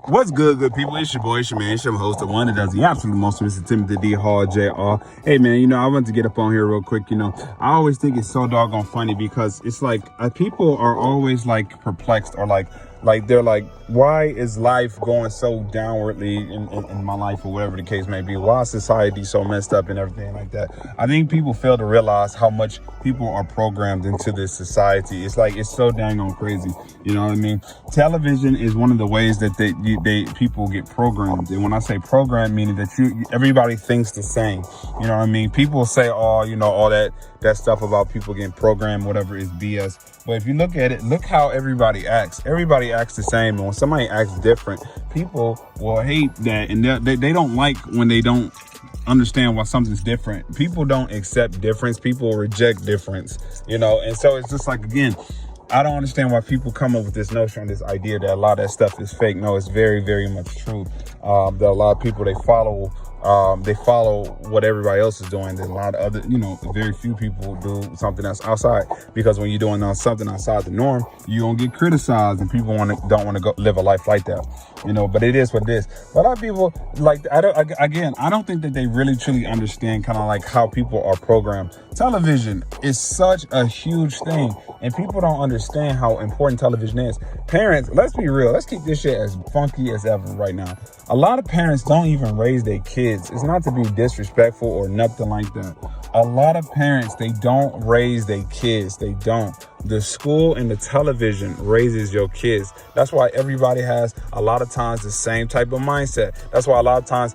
What's good people? It's your boy, it's your man, it's your host, the one that does the absolute most, Mr. Timothy D. Hall Jr. Hey man, I want to get up on here real quick. I always think it's so doggone funny because it's like people are always like perplexed or like they're like, why is life going so downwardly in my life or whatever the case may be? Why is society so messed up and everything like that? I think people fail to realize how much people are programmed into this society. It's like, it's so dang on crazy. You know what I mean? Television is one of the ways that people get programmed. And when I say programmed, meaning that everybody thinks the same. You know what I mean? People say, all that stuff about people getting programmed, whatever, is BS. But if you look at it, look how everybody acts. Everybody acts the same. And when somebody acts different, people will hate that. And they don't like when they don't understand why something's different. People don't accept difference. People reject difference, And so it's just like, again, I don't understand why people come up with this notion, this idea that a lot of that stuff is fake. No, it's very, very much true. That a lot of people, they follow what everybody else is doing. There's a lot of other, very few people do something that's outside, because when you're doing something outside the norm, you're going to get criticized and people don't want to go live a life like that, but it is what it is. But a lot of people, I don't think that they really truly understand kind of like how people are programmed. Television is such a huge thing and people don't understand how important television is. Parents, let's be real. Let's keep this shit as funky as ever right now. A lot of parents don't even raise their kids. It's not to be disrespectful or nothing like that. A lot of parents, they don't raise their kids. They don't. The school and the television raises your kids. That's why everybody has a lot of times the same type of mindset. That's why a lot of times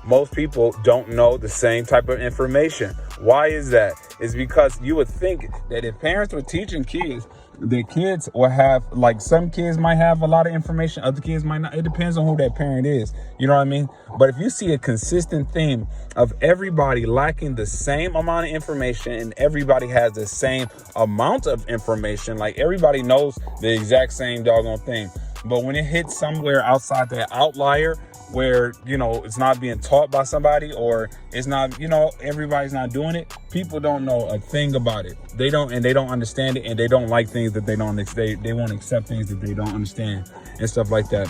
most people don't know the same type of information. Why is that? It's because you would think that if parents were teaching kids, the kids will have, like, some kids might have a lot of information, other kids might not. It depends on who that parent is. You know what I mean? But if you see a consistent theme of everybody lacking the same amount of information and everybody has the same amount of information, like everybody knows the exact same doggone thing. But when it hits somewhere outside that outlier, where it's not being taught by somebody, or it's not, everybody's not doing it, people don't know a thing about it. They don't understand it, and they don't like things that they won't accept things that they don't understand and stuff like that.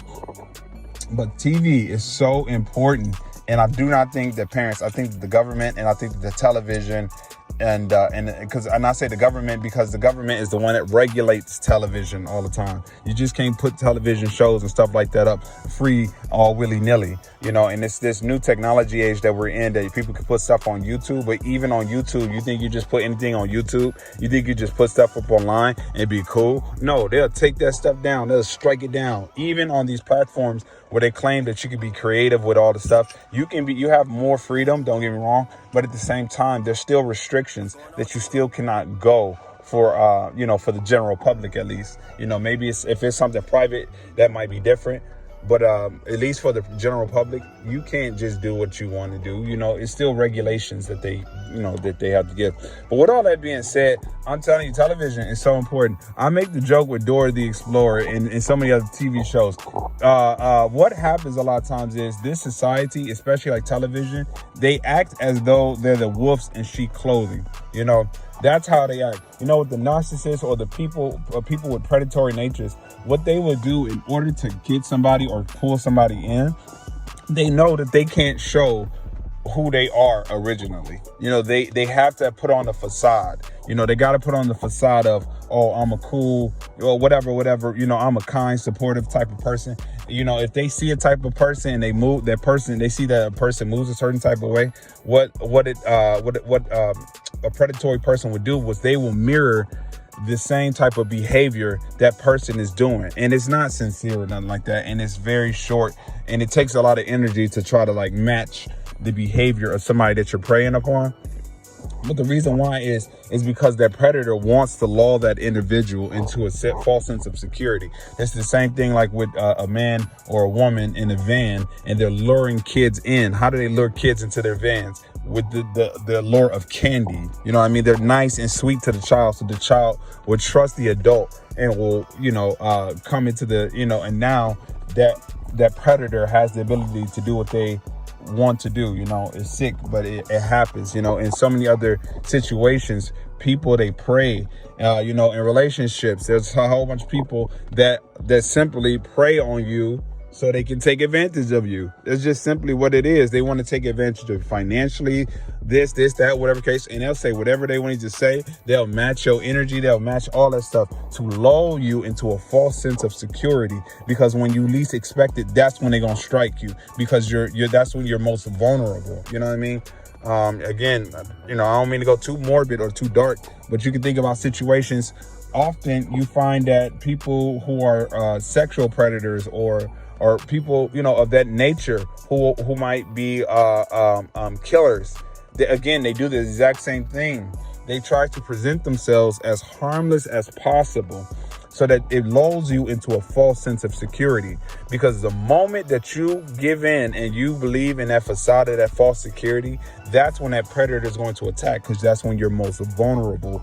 But TV is so important, and I do not think that parents, I think the government, and I think the television, and I say the government because the government is the one that regulates television all the time. You just can't put television shows and stuff like that up free, all willy-nilly, and it's this new technology age that we're in, that people can put stuff on YouTube. But even on YouTube, you think you just put anything on YouTube? You think you just put stuff up online and be cool? No, they'll take that stuff down. They'll strike it down. Even on these platforms where they claim that you can be creative with all the stuff, you have more freedom, don't get me wrong, but at the same time, there's still restrictions that you still cannot go for, for the general public, at least. Maybe if it's something private, that might be different. But at least for the general public, you can't just do what you want to do. It's still regulations that they have to give. But with all that being said, I'm telling you, television is so important. I make the joke with Dora the Explorer and so many other TV shows. What happens a lot of times is this society, especially like television, they act as though they're the wolves in sheep clothing. That's how they act. With the narcissists or the people with predatory natures, what they would do in order to get somebody or pull somebody in, they know that they can't show who they are originally. They have to put on a facade. They got to put on the facade of, oh, I'm a cool, or whatever, I'm a kind, supportive type of person. If they see a type of person and they see that a person moves a certain type of way, what a predatory person would do was they will mirror the same type of behavior that person is doing. And it's not sincere or nothing like that. And it's very short. And it takes a lot of energy to try to like match the behavior of somebody that you're preying upon. But the reason why is because that predator wants to lull that individual into a false sense of security. It's the same thing like with a man or a woman in a van, and they're luring kids in. How do they lure kids into their vans? With the lure of candy. They're nice and sweet to the child, so the child will trust the adult and will, come into the, and now that predator has the ability to do what they want to do. It's sick, but it happens. In so many other situations, people, they prey. In relationships, there's a whole bunch of people that simply prey on you so they can take advantage of you. That's just simply what it is. They want to take advantage of you financially, this, that, whatever case. And they'll say whatever they want you to say. They'll match your energy. They'll match all that stuff to lull you into a false sense of security. Because when you least expect it, that's when they're going to strike you. Because that's when you're most vulnerable. You know what I mean? Again, I don't mean to go too morbid or too dark, but you can think about situations. Often you find that people who are sexual predators or people, of that nature who might be killers, they do the exact same thing. They try to present themselves as harmless as possible so that it lulls you into a false sense of security. Because the moment that you give in and you believe in that facade of that false security, that's when that predator is going to attack, because that's when you're most vulnerable,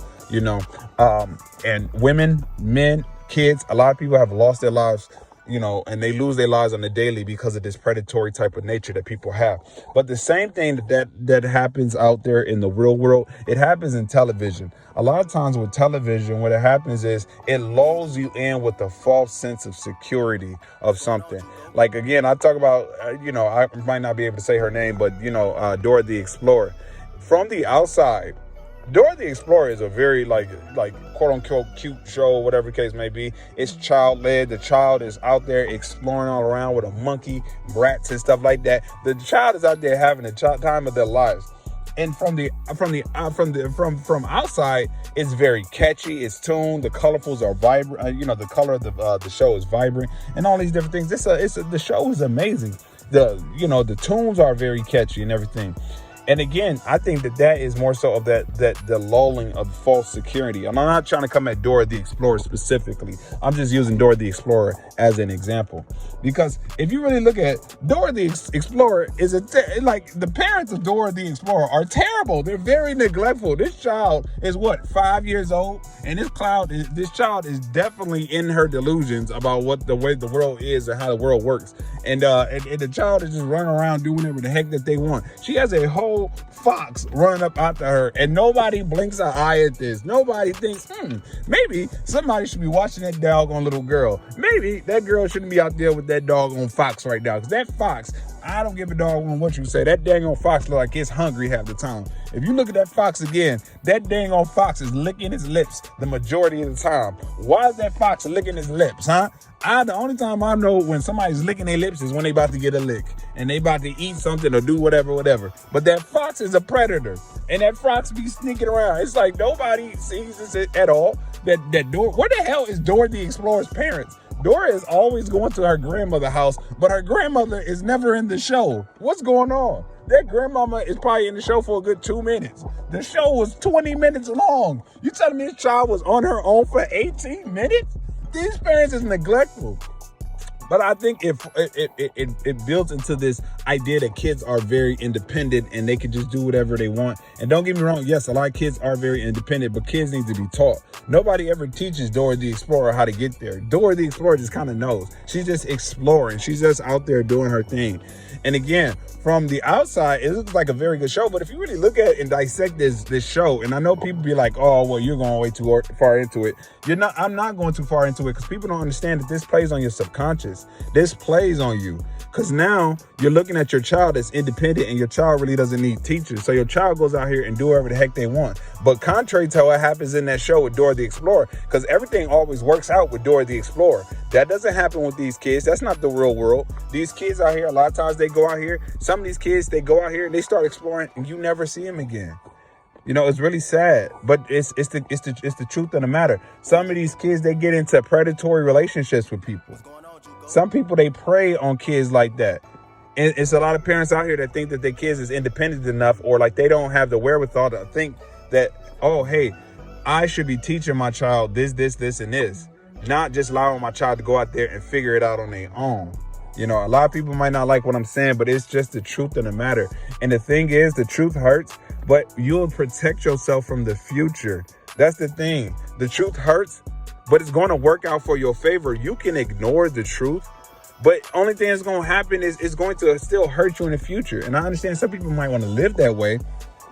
and women, men, kids, a lot of people have lost their lives, and they lose their lives on the daily because of this predatory type of nature that people have. But the same thing that happens out there in the real world, it happens in television. A lot of times with television, what happens is it lulls you in with a false sense of security of something. Like, again, I talk about, I might not be able to say her name, but, Dora the Explorer. From the outside, Dora the Explorer is a very like quote unquote cute show, whatever the case may be. It's child led. The child is out there exploring all around with a monkey, rats and stuff like that. The child is out there having the time of their lives. And from outside, it's very catchy. It's tuned. The colorfuls are vibrant. The color of the show is vibrant, and all these different things. The show is amazing. The tunes are very catchy and everything. And again, I think that is more so of the lulling of false security. And I'm not trying to come at Dora the Explorer specifically. I'm just using Dora the Explorer as an example. Because if you really look at Dora the Explorer, the parents of Dora the Explorer are terrible. They're very neglectful. This child is 5 years old, and this child is definitely in her delusions about what the way the world is and how the world works. And the child is just running around doing whatever the heck that they want. She has a whole fox running up after her, and nobody blinks an eye at this. Nobody thinks, maybe somebody should be watching that doggone little girl. Maybe that girl shouldn't be out there with that doggone fox right now. Because that fox, I don't give a dog on what you say. That dang old fox look like it's hungry half the time. If you look at that fox again, that dang old fox is licking its lips the majority of the time. Why is that fox licking its lips, huh? The only time I know when somebody's licking their lips is when they about to get a lick and they about to eat something or do whatever. But that fox is a predator, and that fox be sneaking around. It's like nobody sees this at all. That Dora, where the hell is Dora the Explorer's parents? Dora is always going to her grandmother's house, but her grandmother is never in the show. What's going on? That grandmama is probably in the show for a good 2 minutes. The show was 20 minutes long. You telling me this child was on her own for 18 minutes? These parents is neglectful. But I think it builds into this idea that kids are very independent and they can just do whatever they want. And don't get me wrong, yes, a lot of kids are very independent, but kids need to be taught. Nobody ever teaches Dora the Explorer how to get there. Dora the Explorer just kind of knows. She's just exploring. She's just out there doing her thing. And again, from the outside, it looks like a very good show. But if you really look at it and dissect this show, and I know people be like, oh, well, you're going way too far into it. I'm not going too far into it because people don't understand that this plays on your subconscious. This plays on you. Because now you're looking at your child that's independent and your child really doesn't need teachers. So your child goes out here and do whatever the heck they want. But contrary to what happens in that show with Dora the Explorer, because everything always works out with Dora the Explorer. That doesn't happen with these kids. That's not the real world. These kids out here, a lot of times they go out here. Some of these kids, they go out here and they start exploring and you never see them again. It's really sad, but it's the truth of the matter. Some of these kids, they get into predatory relationships with people. Some people, they prey on kids like that. And it's a lot of parents out here that think that their kids is independent enough, or like they don't have the wherewithal to think that, oh, hey, I should be teaching my child this, and this, not just allowing my child to go out there and figure it out on their own. A lot of people might not like what I'm saying, but it's just the truth of the matter. And the thing is, the truth hurts, but you'll protect yourself from the future. That's the thing. The truth hurts, but it's going to work out for your favor. You can ignore the truth, but only thing that's going to happen is it's going to still hurt you in the future. And I understand some people might want to live that way,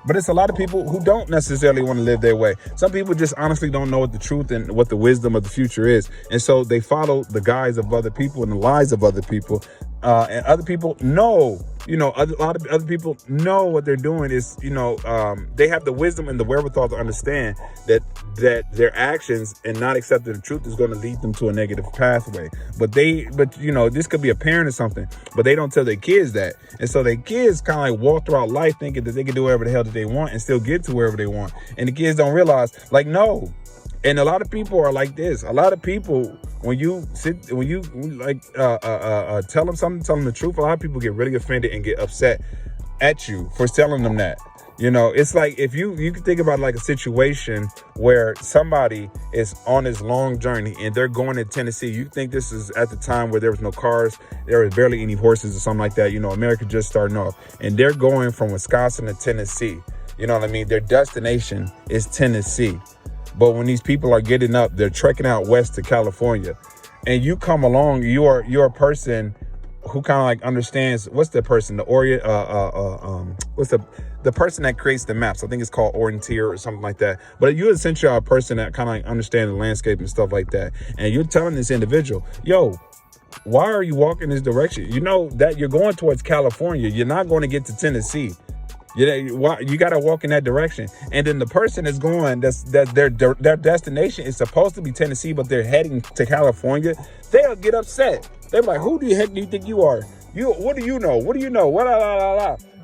But it's a lot of people who don't necessarily want to live their way. Some people just honestly don't know what the truth and what the wisdom of the future is. And so they follow the guise of other people and the lies of other people. And other people know, a lot of other people know what they're doing is, they have the wisdom and the wherewithal to understand that their actions and not accepting the truth is going to lead them to a negative pathway. But this could be a parent or something, but they don't tell their kids that. And so their kids kind of like walk throughout life thinking that they can do whatever the hell that they want and still get to wherever they want. And the kids don't realize, like, no. And a lot of people are like this. A lot of people, when you tell them something, tell them the truth, a lot of people get really offended and get upset at you for telling them that. It's like if you can think about like a situation where somebody is on this long journey and they're going to Tennessee. You think this is at the time where there was no cars, there was barely any horses or something like that. America just starting off, and they're going from Wisconsin to Tennessee. You know what I mean? Their destination is Tennessee. But when these people are getting up, they're trekking out west to California, and you come along, you're a person who kind of like understands what's the person, the person that creates the maps. I think it's called orienteer or something like that. But you essentially are a person that kind of like understands the landscape and stuff like that. And you're telling this individual, yo, why are you walking this direction? You know that you're going towards California. You're not going to get to Tennessee. You got to walk in that direction. And then the person is going, that their destination is supposed to be Tennessee, but they're heading to California. They'll get upset. They're like, who the heck do you think you are? What do you know? What do you know?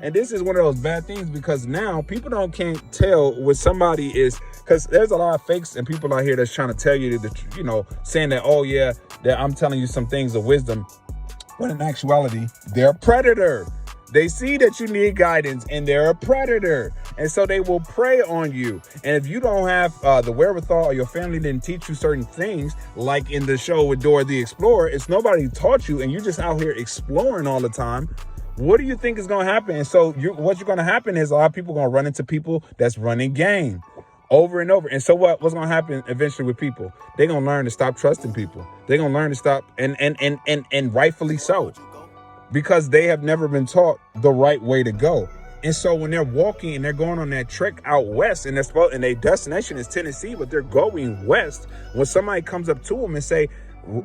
And this is one of those bad things, because now people can't tell what somebody is, because there's a lot of fakes and people out here that's trying to tell you that, saying that, oh yeah, that I'm telling you some things of wisdom, when in actuality, they're a predator. They see that you need guidance and they're a predator. And so they will prey on you. And if you don't have the wherewithal, or your family didn't teach you certain things, like in the show with Dora the Explorer, it's nobody taught you and you're just out here exploring all the time. What do you think is going to happen? And so what's going to happen is a lot of people going to run into people that's running game over and over. And so what's going to happen eventually with people? They're going to learn to stop trusting people. They're going to learn to stop, and rightfully so, because they have never been taught the right way to go. And so when they're walking and they're going on that trek out west, and their destination is Tennessee, but they're going west, when somebody comes up to them and say,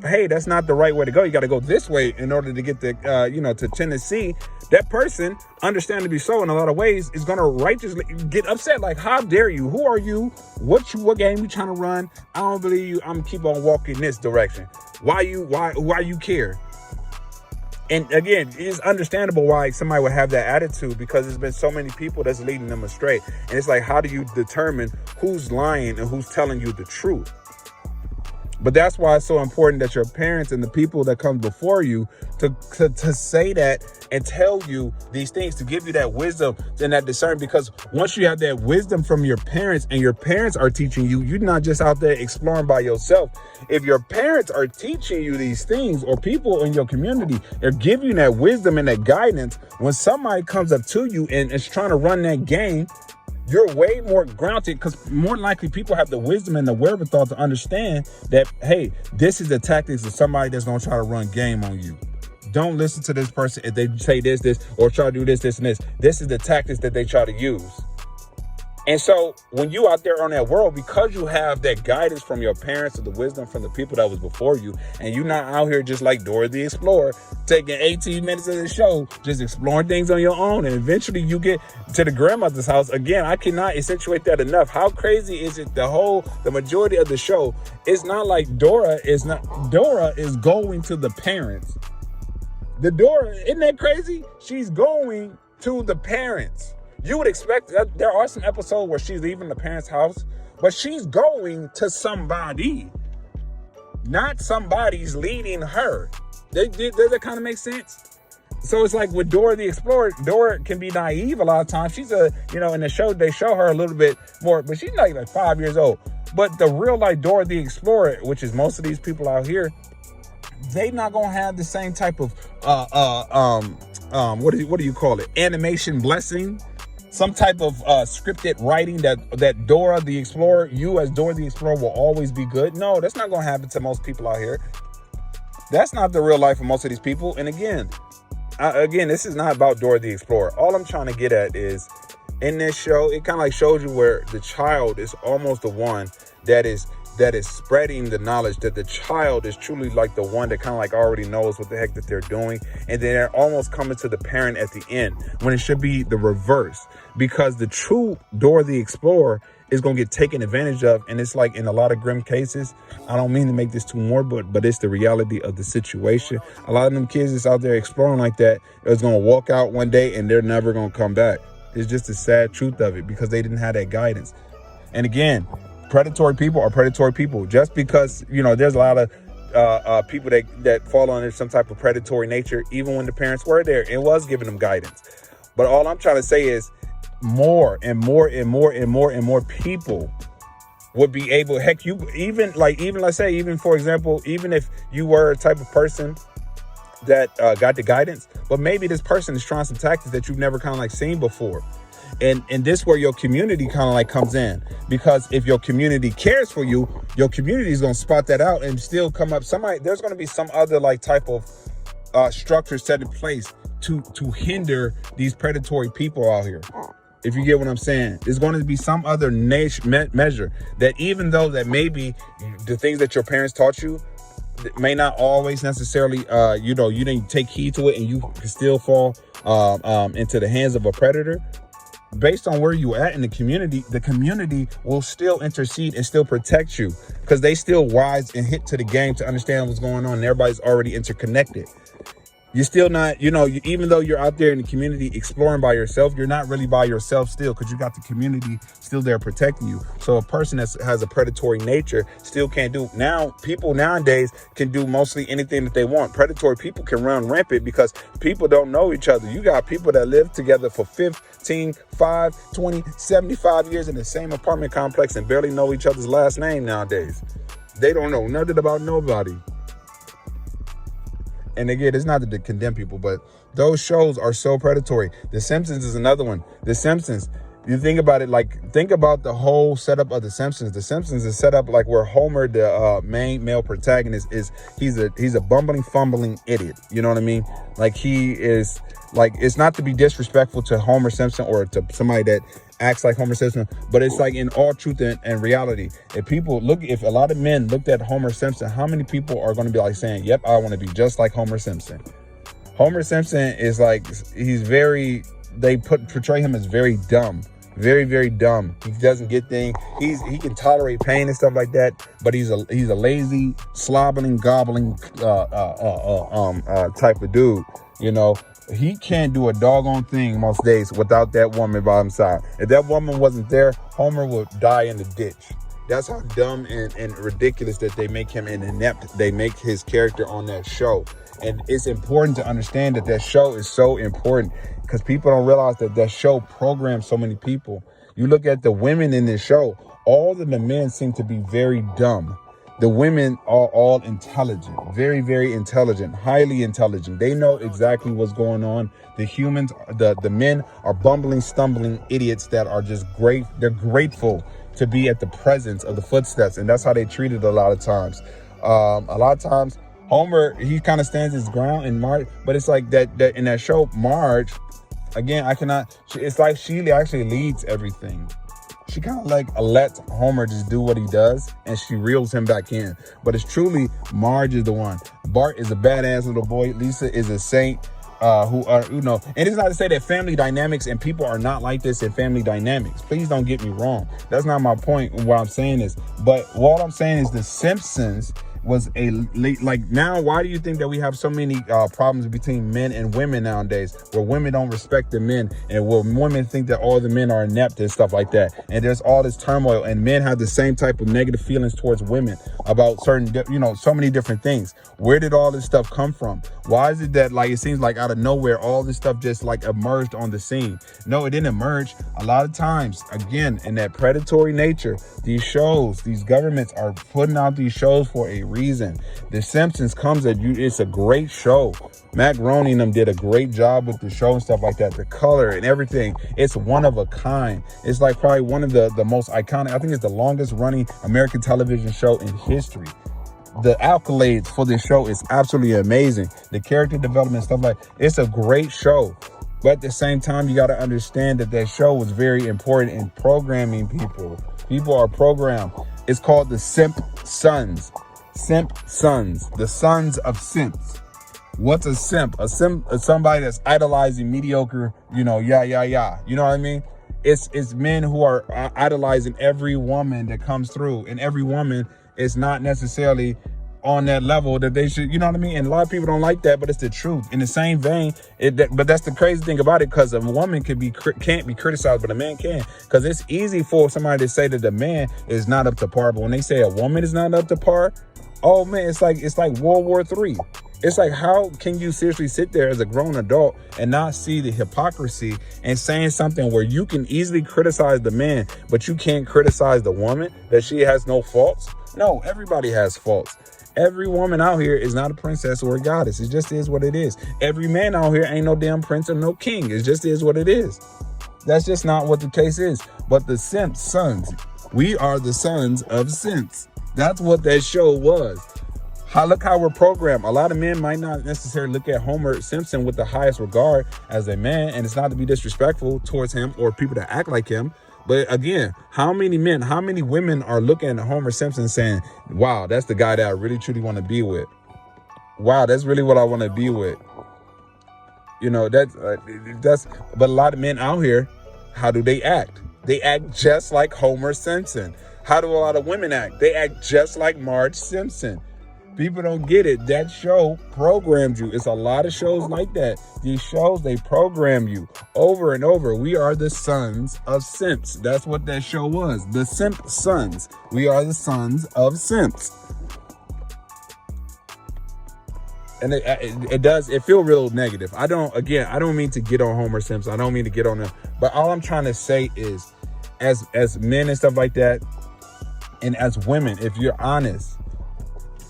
hey, that's not the right way to go, you got to go this way in order to get to Tennessee, that person, understandably so in a lot of ways, is going to righteously get upset. Like, how dare you? Who are you? What game you trying to run? I don't believe you. I'm gonna keep on walking this direction. Why you care? And again, it's understandable why somebody would have that attitude, because there's been so many people that's leading them astray. And it's like, how do you determine who's lying and who's telling you the truth? But that's why it's so important that your parents and the people that come before you to say that and tell you these things, to give you that wisdom and that discernment. Because once you have that wisdom from your parents, and your parents are teaching you, you're not just out there exploring by yourself. If your parents are teaching you these things, or people in your community are giving you that wisdom and that guidance, when somebody comes up to you and is trying to run that game, you're way more grounded, because more likely people have the wisdom and the wherewithal to understand that, hey, this is the tactics of somebody that's going to try to run game on you. Don't listen to this person if they say this, or try to do this, and this. This is the tactics that they try to use. And so when you out there on that world, because you have that guidance from your parents, or the wisdom from the people that was before you, and you're not out here just like Dora the Explorer, taking 18 minutes of the show, just exploring things on your own, and eventually you get to the grandmother's house. Again, I cannot accentuate that enough. How crazy is it? The majority of the show, it's not like Dora is going to the parents. Dora, isn't that crazy? She's going to the parents. You would expect that there are some episodes where she's leaving the parents' house, but she's going to somebody. Not somebody's leading her. Does that kind of make sense? So it's like with Dora the Explorer, Dora can be naive a lot of times. She's in the show, they show her a little bit more, but she's like 5 years old. But the real life Dora the Explorer, which is most of these people out here, they not gonna have the same type of what do you call it? Animation blessing. Some type of scripted writing that Dora the Explorer, you as Dora the Explorer, will always be good. No, that's not going to happen to most people out here. That's not the real life of most of these people. And again, this is not about Dora the Explorer. All I'm trying to get at is in this show, it kind of like shows you where the child is almost the one that is spreading the knowledge, that the child is truly like the one that kind of like already knows what the heck that they're doing. And then they're almost coming to the parent at the end, when it should be the reverse, because the true Dora the Explorer is going to get taken advantage of. And it's like in a lot of grim cases, I don't mean to make this too morbid, but it's the reality of the situation. A lot of them kids that's out there exploring like that is going to walk out one day and they're never going to come back. It's just the sad truth of it, because they didn't have that guidance. And again, predatory people are predatory people. Just because, there's a lot of people that fall under some type of predatory nature, even when the parents were there, it was giving them guidance. But all I'm trying to say is more and more and more and more and more people would be able, heck, let's say, even for example, even if you were a type of person that got the guidance, but maybe this person is trying some tactics that you've never kind of like seen before. And this where your community kind of like comes in, because if your community cares for you, your community is going to spot that out and still come up. There's going to be some other like type of structure set in place to hinder these predatory people out here. If you get what I'm saying, there's going to be some other measure that, even though that maybe the things that your parents taught you may not always necessarily, you didn't take heed to it, and you can still fall into the hands of a predator. Based on where you at in the community will still intercede and still protect you, because they still wise and hit to the game to understand what's going on. And everybody's already interconnected. You're still not, even though you're out there in the community exploring by yourself, you're not really by yourself still, because you got the community still there protecting you. So a person that has a predatory nature still can't do. Now, people nowadays can do mostly anything that they want. Predatory people can run rampant because people don't know each other. You got people that live together for 15, 5, 20, 75 years in the same apartment complex and barely know each other's last name nowadays. They don't know nothing about nobody. And again, it's not to condemn people, but those shows are so predatory. The Simpsons is another one. The Simpsons, you think about it, think about the whole setup of The Simpsons. The Simpsons is set up like where Homer, the main male protagonist, he's a bumbling, fumbling idiot. You know what I mean? Like, he is, like, it's not to be disrespectful to Homer Simpson or to somebody that acts like Homer Simpson, but it's like in all truth and reality. If a lot of men looked at Homer Simpson, how many people are going to be like saying, yep, I want to be just like Homer Simpson? Homer Simpson is like, they portray him as very dumb, very, very dumb. He doesn't get things. He can tolerate pain and stuff like that, but he's a lazy, slobbering, gobbling type of dude, He can't do a doggone thing most days without that woman by his side. If that woman wasn't there, Homer would die in the ditch. That's how dumb and ridiculous that they make him, and inept they make his character on that show. And it's important to understand that show is so important, because people don't realize that show programs so many people. You look at the women in this show, all of the men seem to be very dumb. The women are all intelligent, very, very intelligent, highly intelligent. They know exactly what's going on. The humans, the men are bumbling, stumbling idiots that are just great. They're grateful to be at the presence of the footsteps. And that's how they treat it a lot of times. A lot of times, Homer, he kind of stands his ground, and Marge, but it's like that in that show, Marge, again, it's like she actually leads everything. She kind of like lets Homer just do what he does, and she reels him back in. But it's truly Marge is the one. Bart is a badass little boy. Lisa is a saint. And it's not to say that family dynamics and people are not like this in family dynamics. Please don't get me wrong. That's not my point. What I'm saying is, but what I'm saying is The Simpsons was now, why do you think that we have so many problems between men and women nowadays, where women don't respect the men, and where women think that all the men are inept and stuff like that, and there's all this turmoil, and men have the same type of negative feelings towards women about certain, so many different things? Where did all this stuff come from? Why is it that it seems like out of nowhere all this stuff just emerged on the scene? No, it didn't emerge. A lot of times, again, in that predatory nature, these governments are putting out these shows for a reason. The Simpsons comes at you. It's a great show. Matt Groening and them did a great job with the show and stuff like that. The color and everything. It's one of a kind. It's like probably one of the most iconic. I think it's the longest running American television show in history. The accolades for this show is absolutely amazing. The character development stuff it's a great show. But at the same time, you got to understand that that show was very important in programming people. People are programmed. It's called the Simp Sons. Simp Sons. The sons of simps. What's a simp? A simp is somebody that's idolizing mediocre, You know what I mean? It's men who are idolizing every woman that comes through. And every woman is not necessarily on that level that they should, you know what I mean? And a lot of people don't like that, but it's the truth. In the same vein, but that's the crazy thing about it, because a woman can't be criticized, but a man can. Because it's easy for somebody to say that the man is not up to par, but when they say a woman is not up to par, oh man, it's like World War III. It's like, how can you seriously sit there as a grown adult and not see the hypocrisy and saying something where you can easily criticize the man, but you can't criticize the woman, that she has no faults? No, everybody has faults. Every woman out here is not a princess or a goddess. It just is what it is. Every man out here ain't no damn prince or no king. It just is what it is. That's just not what the case is. But the Simp Sons, we are the sons of simps. That's what that show was. Look how we're programmed. A lot of men might not necessarily look at Homer Simpson with the highest regard as a man, and it's not to be disrespectful towards him or people that act like him. But again, how many women are looking at Homer Simpson saying, wow, that's the guy that I really truly want to be with. Wow, that's really what I want to be with. You know, but a lot of men out here, how do they act? They act just like Homer Simpson. How do a lot of women act? They act just like Marge Simpson. People don't get it. That show programmed you. It's a lot of shows like that. These shows, they program you over and over. We are the sons of simps. That's what that show was. The Simp Sons. We are the sons of simps. And it feel real negative. I don't mean to get on Homer Simpson. I don't mean to get on them. But all I'm trying to say is, as men and stuff like that, and as women, if you're honest,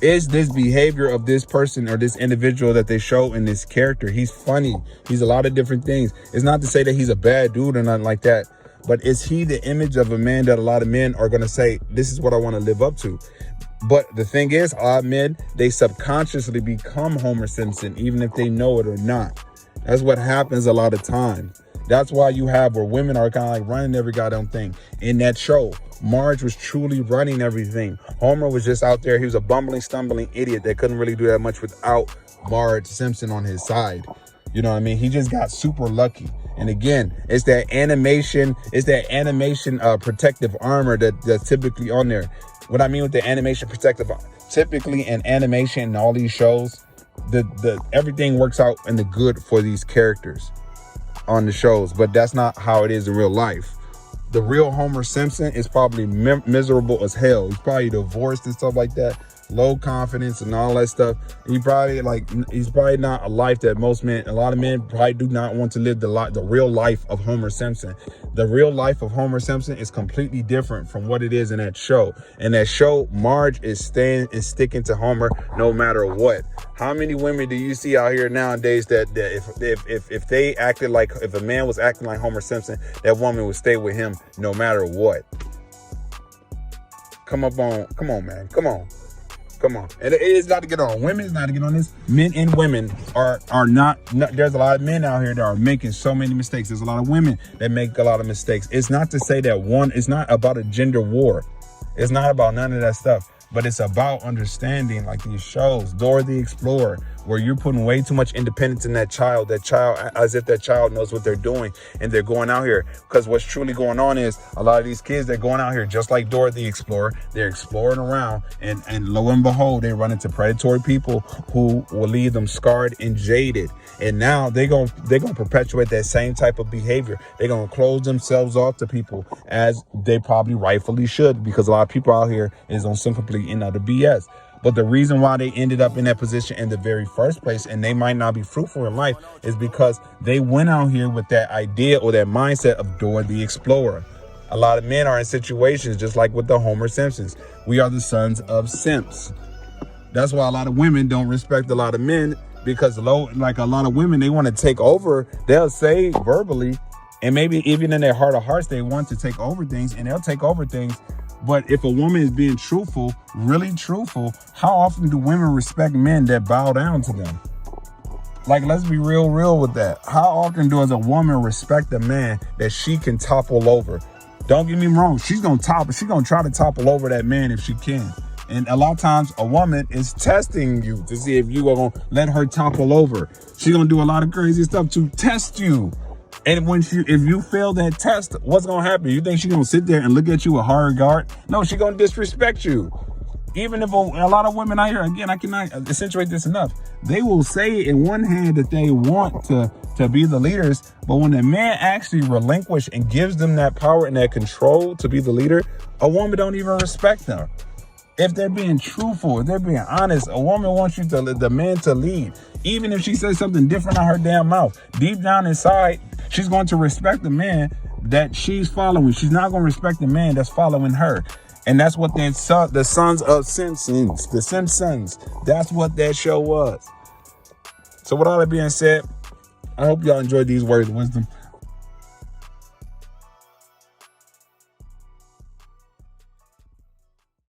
is this behavior of this person or this individual that they show in this character, he's funny, he's a lot of different things. It's not to say that he's a bad dude or nothing like that, but is he the image of a man that a lot of men are going to say, this is what I want to live up to? But the thing is, a lot of men, they subconsciously become Homer Simpson, even if they know it or not. That's what happens a lot of times. That's why you have where women are kind of like running every goddamn thing. In that show, Marge was truly running everything. Homer was just out there. He was a bumbling, stumbling idiot that couldn't really do that much without Marge Simpson on his side. You know what I mean? He just got super lucky. And again, it's that animation protective armor that's typically on there. What I mean with the animation protective, typically in animation and all these shows, the everything works out in the good for these characters on the shows, but that's not how it is in real life. The real Homer Simpson is probably miserable as hell. He's probably divorced and stuff like that, low confidence and all that stuff. He's probably not a life that a lot of men probably do not want to live the real life of Homer Simpson. The real life of Homer Simpson is completely different from what it is in that show. In that show, Marge is sticking to Homer no matter what. How many women do you see out here nowadays that if a man was acting like Homer Simpson, that woman would stay with him no matter what? Come on, man. Come on. And it is not to get on. Women is not to get on this. Men and women are not. There's a lot of men out here that are making so many mistakes. There's a lot of women that make a lot of mistakes. It's not to say that it's not about a gender war. It's not about none of that stuff. But it's about understanding, like these shows, Dora the Explorer, where you're putting way too much independence in that child, as if that child knows what they're doing and they're going out here. Because what's truly going on is a lot of these kids, they're going out here just like Dora the Explorer. They're exploring around and lo and behold, they run into predatory people who will leave them scarred and jaded. And now they're going to perpetuate that same type of behavior. They're going to close themselves off to people as they probably rightfully should, because a lot of people out here is on some complete and utter BS. But the reason why they ended up in that position in the very first place, and they might not be fruitful in life, is because they went out here with that idea or that mindset of Dora the Explorer. A lot of men are in situations just like with the Homer Simpsons. We are the sons of simps. That's why a lot of women don't respect a lot of men, because like a lot of women, they want to take over. They'll say verbally, and maybe even in their heart of hearts, they want to take over things, and they'll take over things. But if a woman is being truthful, really truthful, how often do women respect men that bow down to them? Like, let's be real with that. How often does a woman respect a man that she can topple over? Don't get me wrong. She's going to try to topple over that man if she can. And a lot of times a woman is testing you to see if you are going to let her topple over. She's going to do a lot of crazy stuff to test you. And if you fail that test, what's going to happen? You think she's going to sit there and look at you with hard guard? No, she's going to disrespect you. Even if a lot of women out here, again, I cannot accentuate this enough. They will say in one hand that they want to be the leaders, but when a man actually relinquish and gives them that power and that control to be the leader, a woman don't even respect them. If they're being truthful, if they're being honest, a woman wants the man to lead. Even if she says something different out her damn mouth, deep down inside, she's going to respect the man that she's following. She's not going to respect the man that's following her. And that's what the Sons of Simpsons, the Simpsons, that's what that show was. So with all that being said, I hope y'all enjoyed these words of wisdom.